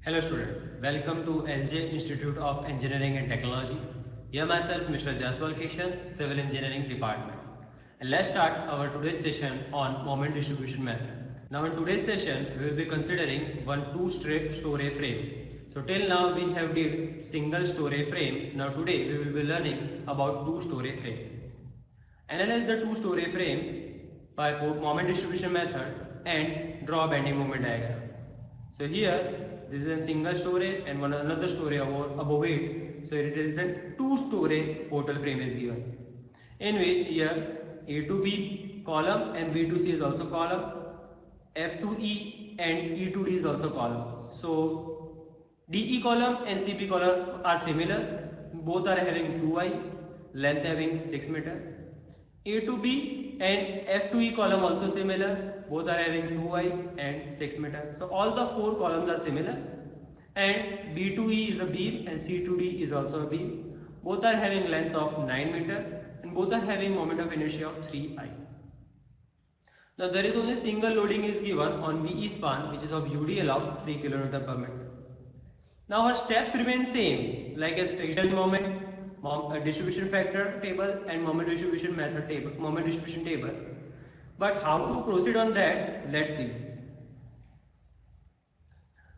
Hello students, welcome to LJ Institute of Engineering and Technology. Here myself Mr. Jaswal Kishan, Civil Engineering Department. And let's start our today's session on moment distribution method. Now in today's session we will be considering one two-story frame. So till now we have did single story frame. Now today we will be learning about two-story frame. Analyze the two-story frame by moment distribution method and draw a bending moment diagram. So here this is a single story and one another story above it. So it is a two-story portal frame is given, in which here A to B column and B to C is also column, F to E and E to D is also column. So DE column and CP column are similar. Both are having 2i, length having 6 meter. A to B and F to E column also similar. Both are having 2i and 6 meter. So all the four columns are similar. And B to E is a beam and C to D is also a beam. Both are having length of 9 meter and both are having moment of inertia of 3i. Now there is only single loading is given on VE span, which is of UDL of 3 kN per meter. Now our steps remain same, like as friction moment, distribution factor table and moment distribution method table, moment distribution table. But how to proceed on that, let's see.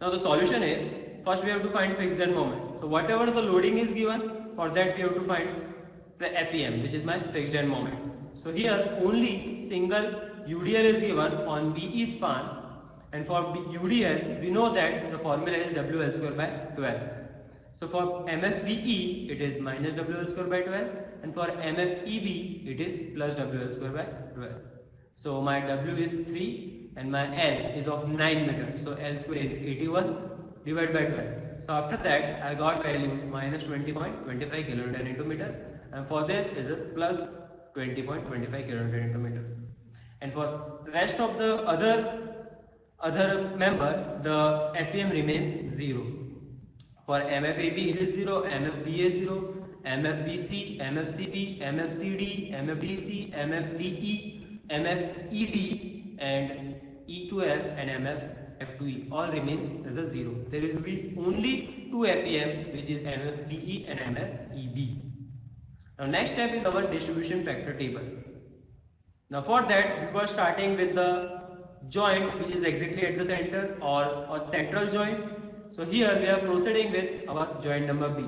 Now the solution is, first we have to find fixed end moment. So whatever the loading is given, for that we have to find the FEM, which is my fixed end moment. So here only single UDL is given on VE span, and for UDL we know that the formula is WL square by 12. So for MFBE it is minus WL square by 12, and for MFEB it is plus WL square by 12. So my W is 3 and my L is of 9 meters. So L square is 81 divided by 12. So after that I got value minus 20.25 kilonewton into meter, and for this is a plus 20.25 kilonewton into meter. And for rest of the other member, the FEM remains 0. For MFAB it is 0, MFBA 0, MFBC, MFCB, MFCD, MFDC, MFDE, MFED and E to F and MF to E all remains as a 0. There will be only two FEM, which is MFDE and MFEB. Now next step is our distribution factor table. Now for that we were starting with the joint which is exactly at the center or central joint. So here we are proceeding with our joint number B.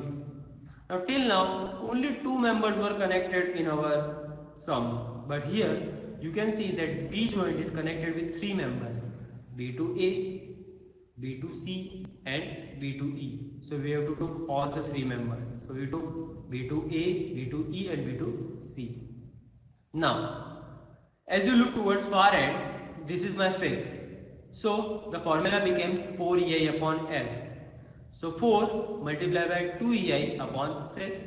Now till now only two members were connected in our sums, but here you can see that B joint is connected with three members, B to A, B to C and B to E. So we have to took all the three members. So we took B to A, B to E and B to C. Now as you look towards far end, this is my fix. So the formula becomes 4EI upon L. So 4 multiplied by 2EI upon 6.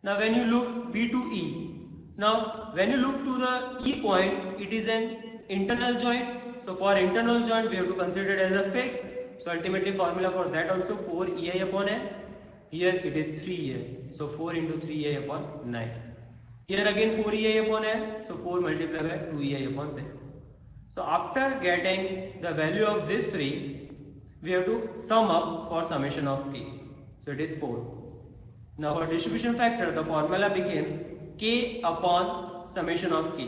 Now when you look B to E, now when you look to the E point, it is an internal joint. So for internal joint we have to consider it as a fix. So ultimately formula for that also 4EI upon L. Here it is 3EI. So 4 into 3EI upon 9. Here again 4EI upon L. So 4 multiplied by 2EI upon 6. So after getting the value of this 3, we have to sum up for summation of K. So it is 4. Now for distribution factor, the formula becomes K upon summation of K.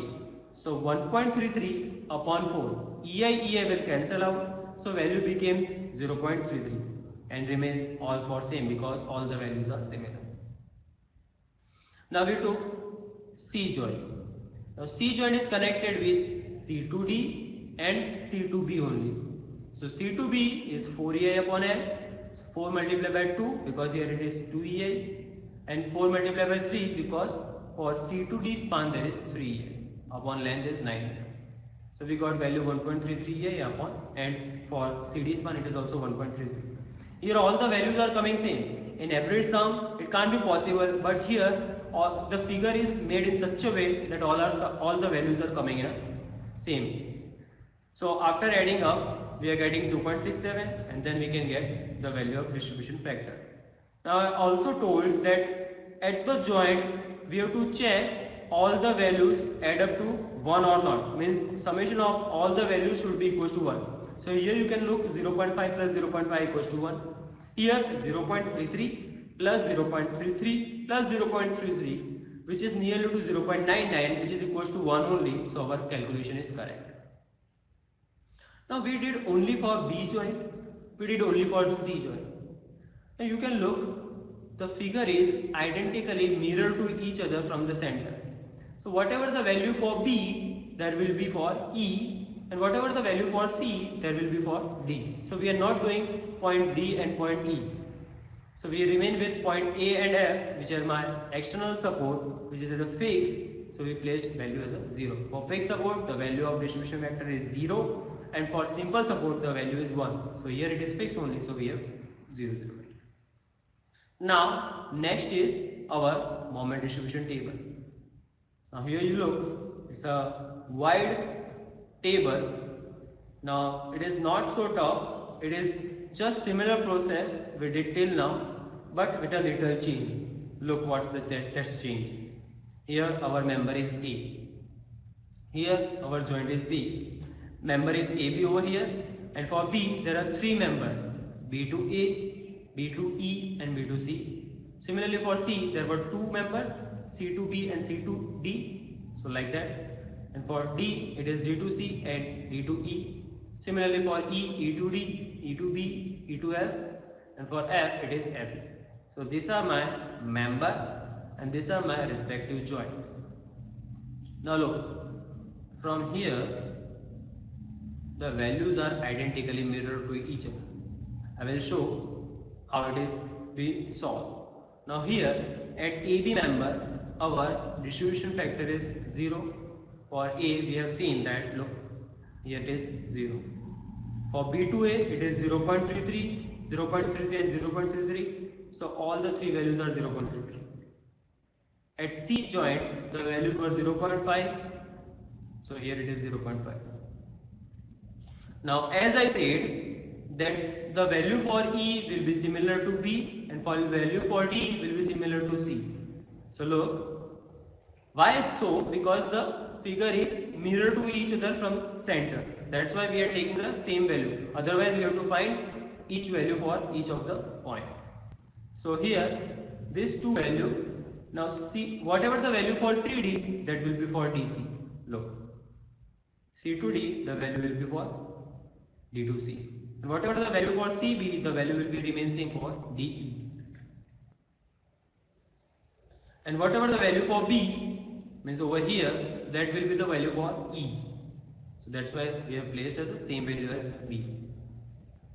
So 1.33 upon 4. EI will cancel out. So value becomes 0.33 and remains all for same because all the values are similar. Now we took C joint. Now C joint is connected with C to D and C to B only. So C to B is 4EI upon L. 4 multiplied by 2 because here it is 2EI, and 4 multiplied by 3 because for C to D span there is 3EI upon length is 9. So we got value 1.33EI upon, and for CD span it is also 1.33. Here all the values are coming same. In every sum it can't be possible, but here the figure is made in such a way that all the values are coming in same. So after adding up we are getting 2.67 and then we can get the value of distribution factor. Now I also told that at the joint we have to check all the values add up to 1 or not, means summation of all the values should be equal to 1. So here you can look 0.5 plus 0.5 equals to 1. Here 0.33 plus 0.33 plus 0.33, which is nearly to 0.99, which is equals to 1 only. So our calculation is correct. Now we did only for B joint, we did only for C joint. Now you can look, the figure is identically mirrored to each other from the center. So whatever the value for B, that will be for E, and whatever the value for C, that will be for D. So we are not doing point D and point E. So we remain with point A and F, which are my external support, which is as a fixed. So we placed value as a 0. For fixed support, the value of distribution vector is 0, and for simple support, the value is 1. So here it is fixed only, so we have 0, 0. Now next is our moment distribution table. Now here you look, it's a wide table. Now it is not so tough, it is just similar process we did till now, but with a little change. Look what's the test change. Here our member is A. Here our joint is B. Member is AB over here, and for B there are 3 members, B to A, B to E and B to C. Similarly for C there were 2 members, C to B and C to D. So like that. And for D it is D to C and D to E. Similarly for E, E to D, E to B, E to F, and for F it is F. So these are my member and these are my respective joints. Now look, from here the values are identically mirrored to each other. I will show how it is being solved. Now here at AB member our distribution factor is 0. For A we have seen that, look, here it is 0. For B to A it is 0.33, 0.33 and 0.33. So all the 3 values are 0.33. At C joint the values were 0.5. So here it is 0.5. Now as I said that the value for E will be similar to B and for value for D will be similar to C. So look, why so? Because the figure is mirrored to each other from center. That's why we are taking the same value. Otherwise we have to find each value for each of the point. So here this 2 value, now C, whatever the value for CD, that will be for DC. Look, C to D, the value will be for D to C. And whatever the value for CB, the value will be remain same for DE. And whatever the value for B, means over here, that will be the value for E. So that's why we have placed as the same value as B.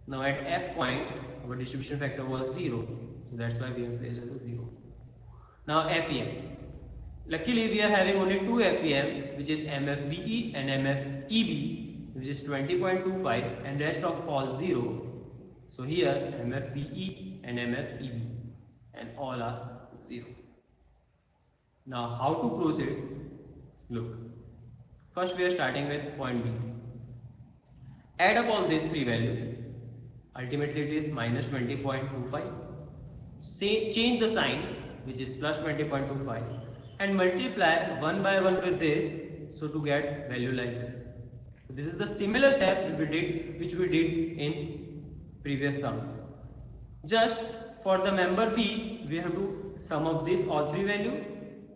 Now at F point, our distribution factor was 0. So that's why we have placed as a 0. Now FEM. Luckily we are having only 2 FEM, which is MFBE and MFEB, which is 20.25, and rest of all 0. So here MFBE and MFEB, and all are 0. Now how to proceed? Look, first we are starting with point B. Add up all these 3 values. Ultimately it is minus 20.25. Change the sign, which is plus 20.25, and multiply 1 by 1 with this, so to get value like this. So this is the similar step which we did in previous sums. Just for the member B, we have to sum up this all 3 value,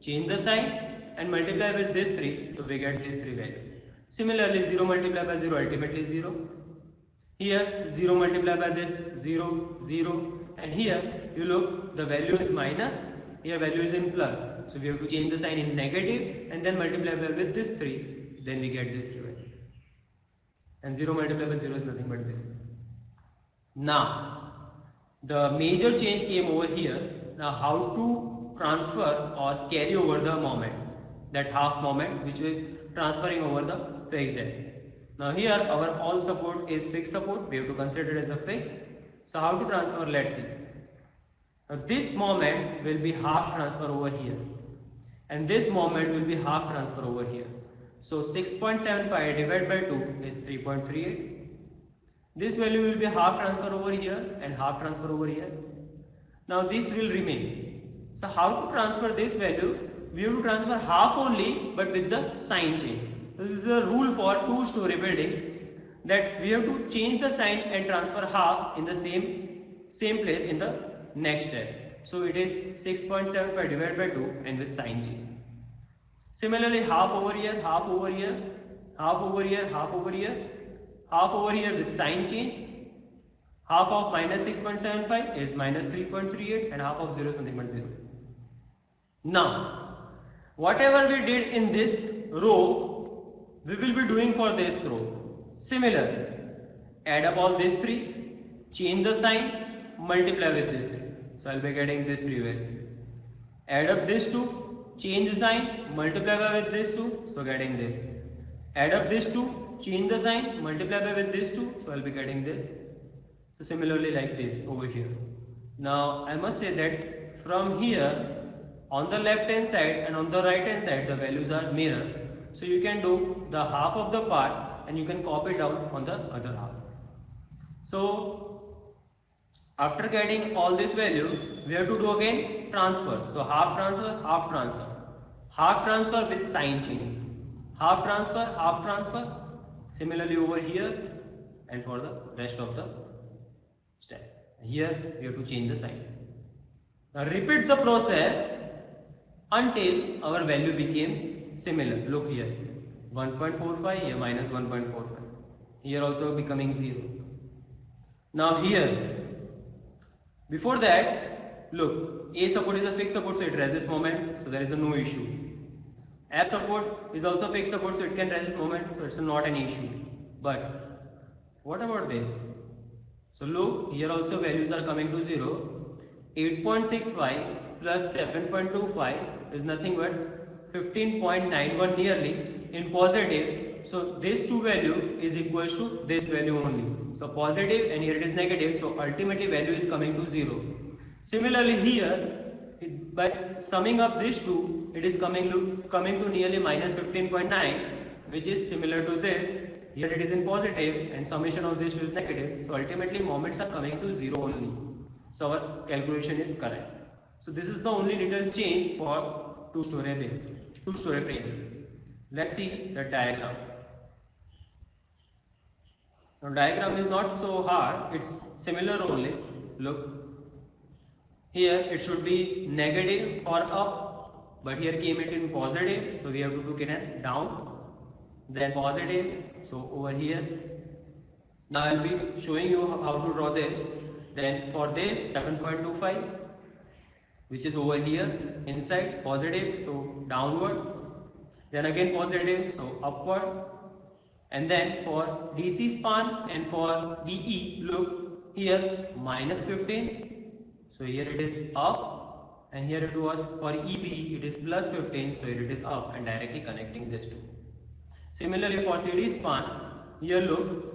change the sign and multiply with this 3, so we get these 3 values. Similarly 0 multiplied by 0 ultimately 0. Here 0 multiplied by this 0, 0, and here you look, the value is minus, here value is in plus. So we have to change the sign in negative and then multiply with this 3, then we get this 3 value. And 0 multiplied by 0 is nothing but 0. Now the major change came over here. Now how to transfer or carry over the moment, that half moment which is transferring over the fixed end. Now here our all support is fixed support, we have to consider it as a fixed. So how to transfer, let's see. Now this moment will be half transfer over here, and this moment will be half transfer over here. So 6.75 divided by 2 is 3.38. This value will be half transfer over here and half transfer over here. Now this will remain. So how to transfer this value? We have to transfer half only, but with the sign change. So this is a rule for 2-story building. that we have to change the sign and transfer half in the same place in the next step. So it is 6.75 divided by 2 and with sign change. Similarly, half over here, half over here, half over here, half over here, half over here with sign change. Half of minus 6.75 is minus 3.38 and half of 0 is 1.0. Now, whatever we did in this row, we will be doing for this row. Similar, add up all these three, change the sign, multiply with this 3. So I'll be getting this 3 value. Add up this 2, change the sign, multiply by with this 2, so getting this. Add up this 2, change the sign, multiply by with this 2, so I'll be getting this. So similarly like this over here. Now I must say that from here on the left hand side and on the right hand side the values are mirror. So you can do the half of the part and you can copy down on the other half. So after getting all this value, we have to do again transfer. So half transfer, half transfer. Half transfer with sign change. Half transfer, half transfer. Similarly over here and for the rest of the step. Here we have to change the sign. Now repeat the process until our value becomes similar. Look here, 1.45 here minus 1.45. Here also becoming 0. Now here, before that, look, A support is a fixed support, so it resists moment, so there is no issue. F support is also fixed support, so it can resist moment, so it's not an issue. But what about this? So look, here also values are coming to 0. 8.65 plus 7.25 is nothing but 15.91 nearly in positive. So this 2 value is equal to this value only. So positive and here it is negative. So ultimately value is coming to 0. Similarly here, by summing up these two, it is coming to nearly minus 15.9, which is similar to this. Here it is in positive and summation of these two is negative. So ultimately moments are coming to 0 only. So our calculation is correct. So this is the only little change for two-story frame. Let's see the diagram. Now diagram is not so hard, it's similar only. Look, here it should be negative or up, but here came it in positive, so we have to look it as down, then positive. So over here, now I will be showing you how to draw this. Then for this 7.25, which is over here inside, positive, so downward, then again positive, so upward, and then for DC span and for DE, look here minus 15, so here it is up, and here it was for EB, it is plus 15, so here it is up and directly connecting this two. Similarly for CD span, here look,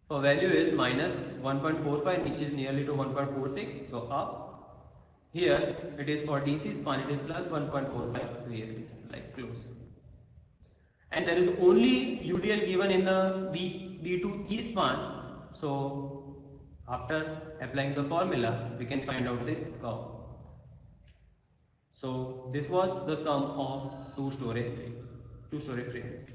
for value is minus 1.45, which is nearly to 1.46, so up. Here it is for DC span, it is plus 1.45, so here it is like close. And there is only UDL given in the D2E span, so after applying the formula, we can find out this curve. So this was the sum of two-story frame.